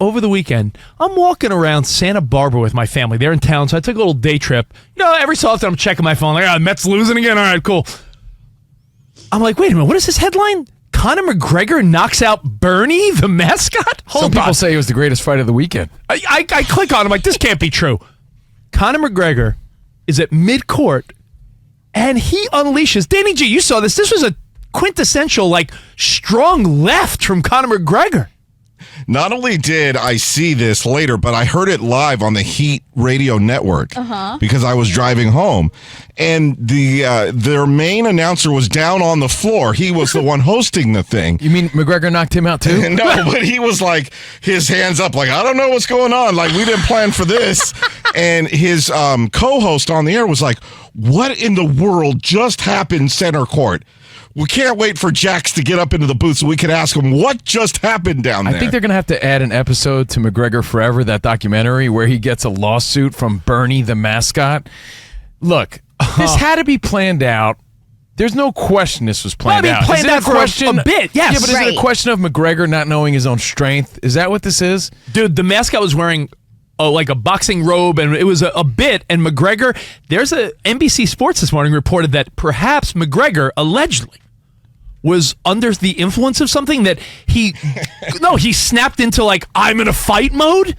over the weekend, I'm walking around Santa Barbara with my family. They're in town, so I took a little day trip. Every so often I'm checking my phone, like, Mets losing again? All right, cool. I'm like, wait a minute, what is this headline? Conor McGregor knocks out Bernie, the mascot? Some people say it was the greatest fight of the weekend. I click on it, I'm like, this can't be true. Conor McGregor is at mid-court, and he unleashes. Danny G, you saw this. This was a quintessential, strong left from Conor McGregor. Not only did I see this later, but I heard it live on the Heat radio network because I was driving home. And their main announcer was down on the floor. He was the one hosting the thing. You mean McGregor knocked him out too? No, but he was his hands up, I don't know what's going on. We didn't plan for this. And his co-host on the air was like, what in the world just happened center court? We can't wait for Jax to get up into the booth so we can ask him what just happened down there. I think they're going to have to add an episode to McGregor Forever, that documentary, where he gets a lawsuit from Bernie the mascot. Look, this had to be planned out. There's no question this was planned out. Planned out for a bit, yes. Yeah, but is it a question of McGregor not knowing his own strength? Is that what this is? Dude, the mascot was wearing a boxing robe, and it was a bit. And McGregor, there's a NBC Sports this morning reported that perhaps McGregor allegedly was under the influence of something that he snapped into I'm in a fight mode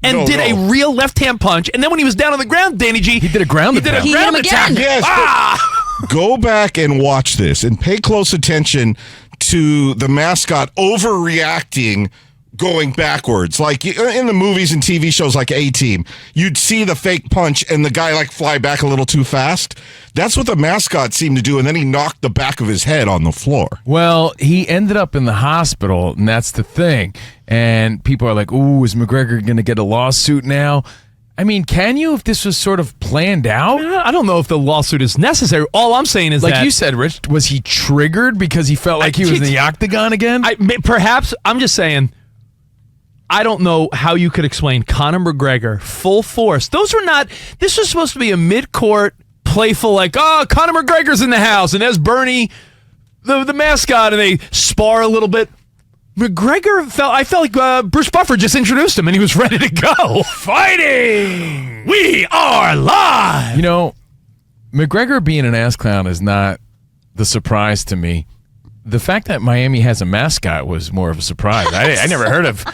and did a real left-hand punch. And then when he was down on the ground, Danny G, he did a ground attack. He hit him attack. Again. Yes, go back and watch this and pay close attention to the mascot overreacting, going backwards. In the movies and TV shows like A-Team, you'd see the fake punch and the guy fly back a little too fast. That's what the mascot seemed to do, and then he knocked the back of his head on the floor. Well, he ended up in the hospital, and that's the thing. And people are like, ooh, is McGregor going to get a lawsuit now? I mean, can you, if this was sort of planned out? I don't know if the lawsuit is necessary. All I'm saying is like you said, Rich, was he triggered because he felt like he was in the octagon again? Perhaps, I'm just saying, I don't know how you could explain Conor McGregor full force. This was supposed to be a mid-court, playful, Conor McGregor's in the house, and there's Bernie, the mascot, and they spar a little bit. McGregor I felt like Bruce Buffer just introduced him, and he was ready to go. Fighting! We are live! McGregor being an ass clown is not the surprise to me. The fact that Miami has a mascot was more of a surprise. I never heard of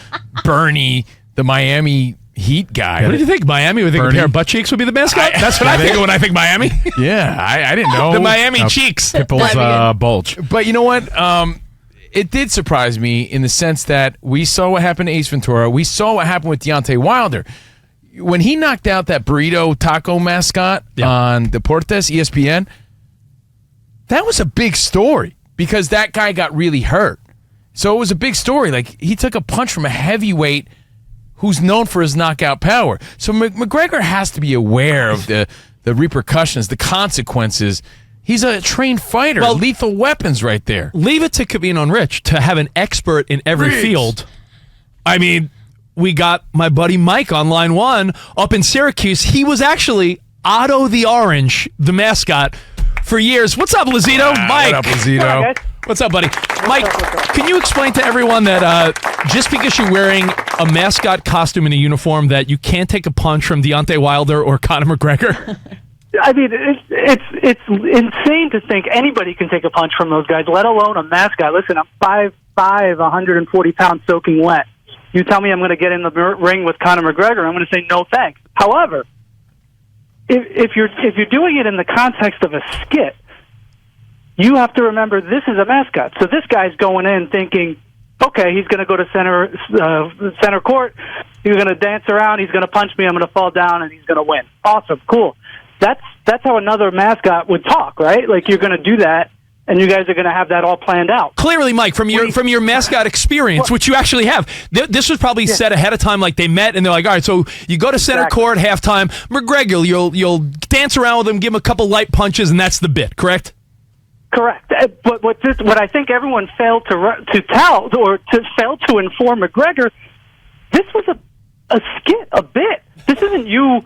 Bernie, the Miami Heat guy. What do you think? Miami would think a pair of butt cheeks would be the mascot? That's what I think when I think Miami. Yeah, I didn't know. The Miami cheeks. Pipple's bulge. But you know what? It did surprise me in the sense that we saw what happened to Ace Ventura. We saw what happened with Deontay Wilder. When he knocked out that burrito taco mascot on Deportes, ESPN, that was a big story. Because that guy got really hurt. So it was a big story. He took a punch from a heavyweight who's known for his knockout power. So McGregor has to be aware of the repercussions, the consequences. He's a trained fighter. Well, lethal weapons right there. Leave it to COVINO Rich to have an expert in every field. I mean, we got my buddy Mike on line one up in Syracuse. He was actually Otto the Orange, the mascot, for years. What's up, Lizito? Mike. What up, Lizito? What's up, buddy? Mike, can you explain to everyone that just because you're wearing a mascot costume and a uniform that you can't take a punch from Deontay Wilder or Conor McGregor? I mean, it's insane to think anybody can take a punch from those guys, let alone a mascot. Listen, I'm 5'5", 140 pounds soaking wet. You tell me I'm going to get in the ring with Conor McGregor, I'm going to say no thanks. However, if you're doing it in the context of a skit, you have to remember this is a mascot. So this guy's going in thinking, okay, he's going to go to center court. He's going to dance around. He's going to punch me. I'm going to fall down, and he's going to win. Awesome, cool. That's how another mascot would talk, right? You're going to do that, and you guys are going to have that all planned out. Clearly, Mike, from your mascot experience, which you actually have, this was probably set ahead of time. They met, and they're like, all right, so you go to center court, halftime. McGregor, you'll dance around with him, give him a couple light punches, and that's the bit, correct? Correct. But what I think everyone failed to tell or failed to inform McGregor, this was a skit, a bit. This isn't you.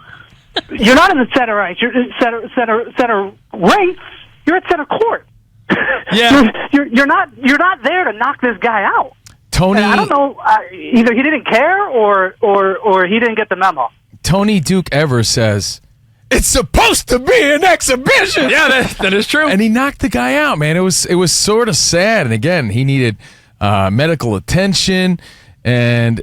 You're not in the center ice. You're in center ring. You're at center court. Yeah. You're not there to knock this guy out. Tony, And I don't know. Either he didn't care or he didn't get the memo. Tony Duke Evers says, it's supposed to be an exhibition. Yeah, that is true. And he knocked the guy out, man. It was sort of sad. And again, he needed medical attention. And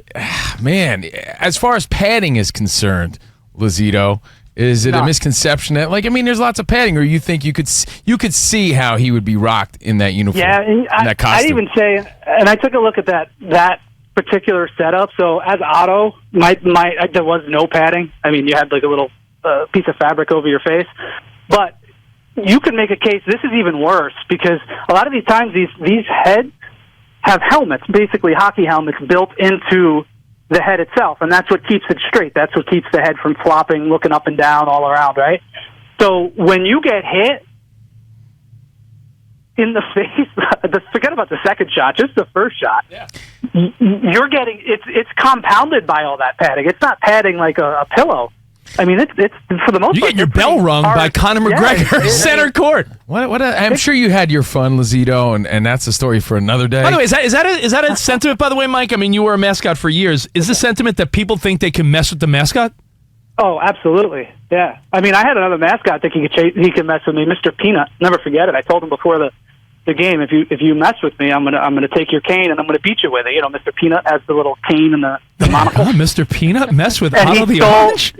man, as far as padding is concerned, Lazito, is it a misconception that, there's lots of padding, or you think you could see how he would be rocked in that uniform? Yeah, in that costume? I'd even say, and I took a look at that particular setup. So as Otto, there was no padding. I mean, you had like a little piece of fabric over your face, but you could make a case this is even worse because a lot of these times these heads have helmets, basically hockey helmets, built into the head itself, and that's what keeps it straight. That's what keeps the head from flopping, looking up and down all around, right? So when you get hit in the face, forget about the second shot, just the first shot. Yeah. You're getting it's compounded by all that padding. It's not padding like a pillow. I mean, it's for the most part. You get your bell rung by Conor McGregor, center court. I'm sure you had your fun, Lazito, and that's a story for another day. By the way, is that a sentiment? By the way, Mike, I mean, you were a mascot for years. Is the sentiment that people think they can mess with the mascot? Oh, absolutely. Yeah. I mean, I had another mascot think he could mess with me, Mr. Peanut. Never forget it. I told him before the game, if you mess with me, I'm gonna take your cane and I'm gonna beat you with it. You know, Mr. Peanut has the little cane and the monocle. Oh, Mr. Peanut mess with and Otto the Orange?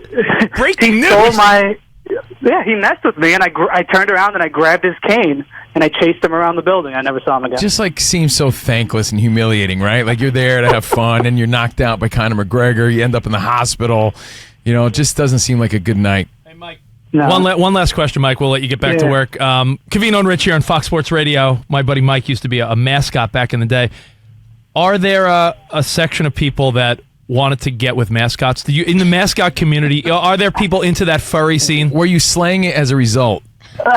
Breaking news. He messed with me, and I turned around and I grabbed his cane and I chased him around the building. I never saw him again. Just seems so thankless and humiliating, right? Like you're there to have fun and you're knocked out by Conor McGregor. You end up in the hospital. You know, it just doesn't seem like a good night. Hey, Mike. No. One last question, Mike. We'll let you get back to work. Covino and Rich here on Fox Sports Radio. My buddy Mike used to be a mascot back in the day. Are there a section of people that wanted to get with mascots? In the mascot community, are there people into that furry scene? Were you slaying it as a result? Well,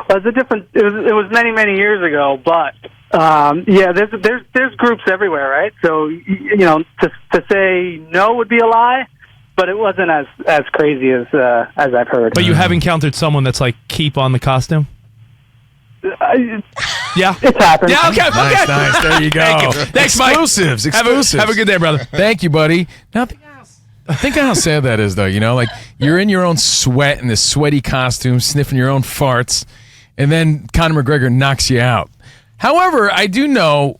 it was many years ago, but there's groups everywhere, right? So you know, to say no would be a lie. But it wasn't as crazy as I've heard. But you have encountered someone that's like, keep on the costume? Yeah. It's happened. Yeah, okay. Nice. There you go. Thanks, Mike. Exclusives. Have a good day, brother. Thank you, buddy. Now, think how sad that is, though. You know, like you're in your own sweat in this sweaty costume, sniffing your own farts, and then Conor McGregor knocks you out. However, I do know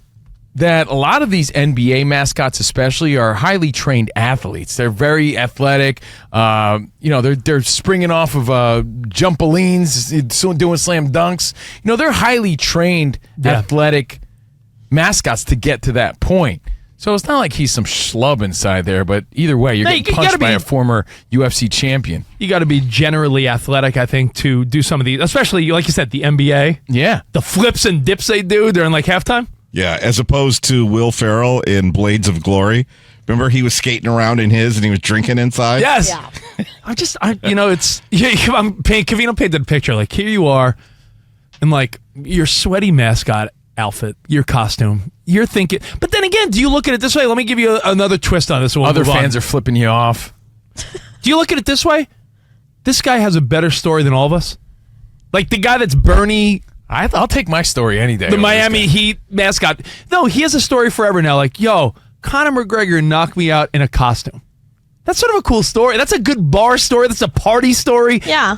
that a lot of these NBA mascots especially are highly trained athletes. They're very athletic. They're springing off of jumpolines, doing slam dunks. You know, they're highly trained athletic mascots to get to that point. So it's not like he's some schlub inside there, but either way, you're getting punched by a former UFC champion. You got to be generally athletic, I think, to do some of these, especially, like you said, the NBA. Yeah. The flips and dips they do during like halftime. Yeah, as opposed to Will Ferrell in Blades of Glory. Remember he was skating around in his and he was drinking inside? Yes. Yeah. Covino painted a picture. Like, here you are in like your sweaty mascot outfit, your costume. You're thinking, but then again, do you look at it this way? Let me give you another twist on this. Other fans are flipping you off. Do you look at it this way? This guy has a better story than all of us. Like the guy that's Bernie... I'll take my story any day. The Miami Heat mascot. No, he has a story forever now. Like, yo, Conor McGregor knocked me out in a costume. That's sort of a cool story. That's a good bar story. That's a party story. Yeah.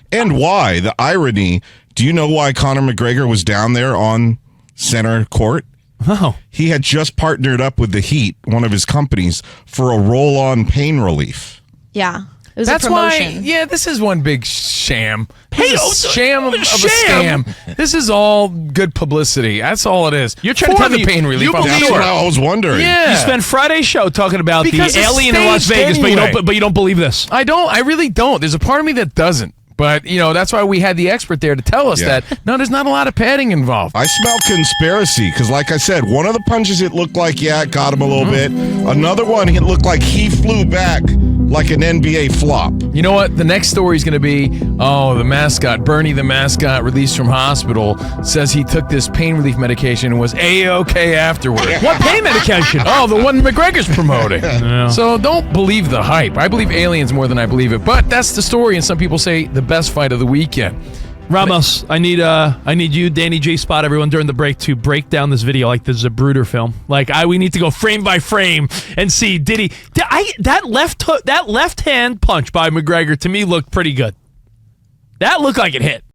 And why? The irony. Do you know why Conor McGregor was down there on center court? Oh. He had just partnered up with the Heat, one of his companies, for a roll-on pain relief. Yeah. It was That's a promotion. why, this is one big sham. Hey, sham of a scam. This is all good publicity. That's all it is. You're trying to tell me pain relief. That's what I was wondering. Yeah. You spent Friday's show talking about Because the it's alien in Las staged Vegas, anyway. but you don't believe this. I really don't. There's a part of me that doesn't. But, that's why we had the expert there to tell us that, no, there's not a lot of padding involved. I smell conspiracy because, like I said, one of the punches, it looked like, it got him a little bit. Another one, it looked like he flew back like an NBA flop. You know what? The next story is going to be, the mascot, Bernie the mascot, released from hospital, says he took this pain relief medication and was A-OK afterward. What pain medication? Oh, the one McGregor's promoting. Yeah. So don't believe the hype. I believe aliens more than I believe it. But that's the story, and some people say the best fight of the weekend. Ramos, I need you, Danny J. Spot, everyone during the break to break down this video like this is a Bruder film. We need to go frame by frame and see that left hand punch by McGregor to me looked pretty good. That looked like it hit.